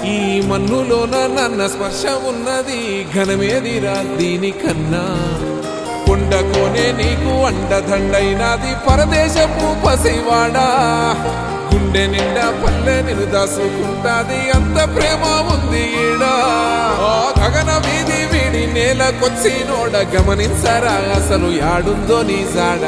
ఈ మన్నులోన నన్న స్పర్శ ఉన్నది ఘనమేదిరా దీనికన్నా కొండకోనే నీకు అండదండైనది పరదేశపు పసివాడా గుండె నిండా పల్లె నిన్ను దాసుకుంటాది అంత ప్రేమ ఉంది ఈడా గగన వీధి వీడి నేలకొచ్చినోడ గమనించరా అసలు యాడుందో నీ జాడ